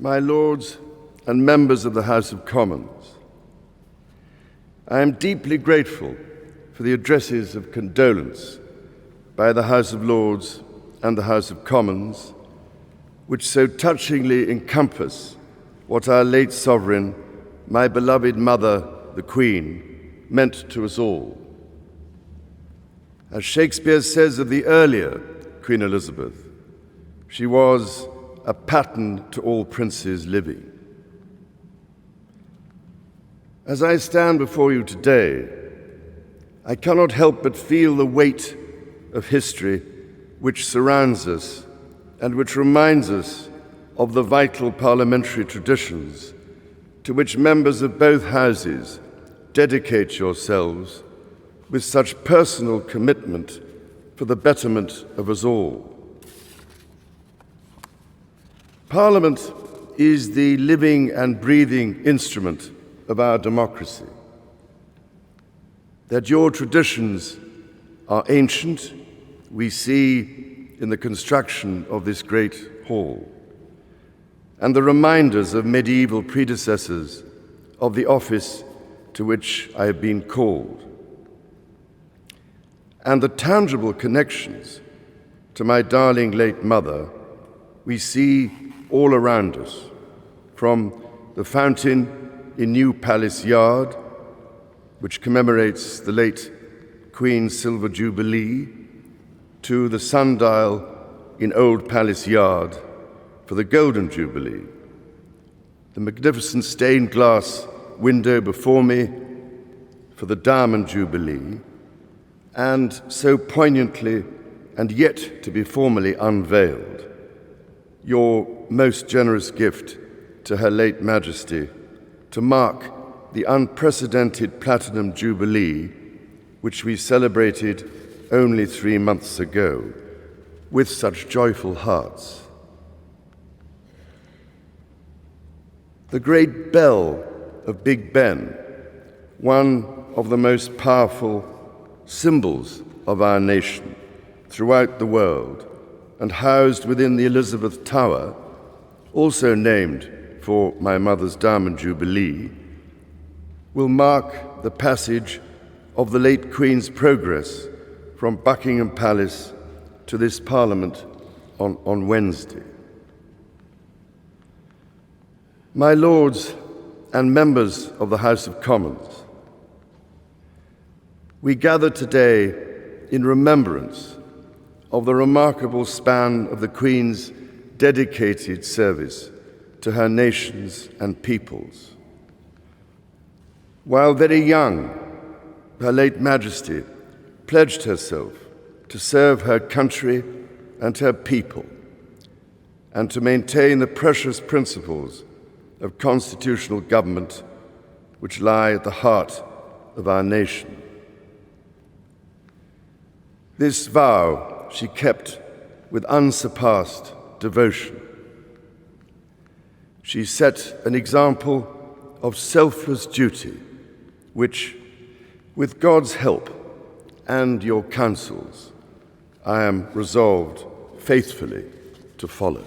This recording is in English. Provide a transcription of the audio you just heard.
My Lords and members of the House of Commons, I am deeply grateful for the addresses of condolence by the House of Lords and the House of Commons, which so touchingly encompass what our late sovereign, my beloved mother, the Queen, meant to us all. As Shakespeare says of the earlier Queen Elizabeth, she was a pattern to all princes living. As I stand before you today, I cannot help but feel the weight of history which surrounds us and which reminds us of the vital parliamentary traditions to which members of both houses dedicate yourselves with such personal commitment for the betterment of us all. Parliament is the living and breathing instrument of our democracy. That your traditions are ancient, we see in the construction of this great hall, and the reminders of medieval predecessors of the office to which I have been called, and the tangible connections to my darling late mother we see all around us, from the fountain in New Palace Yard, which commemorates the late Queen's Silver Jubilee, to the sundial in Old Palace Yard for the Golden Jubilee, the magnificent stained glass window before me for the Diamond Jubilee, and so poignantly and yet to be formally unveiled, your most generous gift to Her late Majesty to mark the unprecedented Platinum Jubilee, which we celebrated only 3 months ago with such joyful hearts. The great bell of Big Ben, one of the most powerful symbols of our nation throughout the world, and housed within the Elizabeth Tower, also named for my mother's Diamond Jubilee, will mark the passage of the late Queen's progress from Buckingham Palace to this Parliament on Wednesday. My Lords and members of the House of Commons, we gather today in remembrance of the remarkable span of the Queen's dedicated service to her nations and peoples. While very young, Her late Majesty pledged herself to serve her country and her people, and to maintain the precious principles of constitutional government which lie at the heart of our nation. This vow she kept with unsurpassed devotion. She set an example of selfless duty, which, with God's help and your counsels, I am resolved faithfully to follow.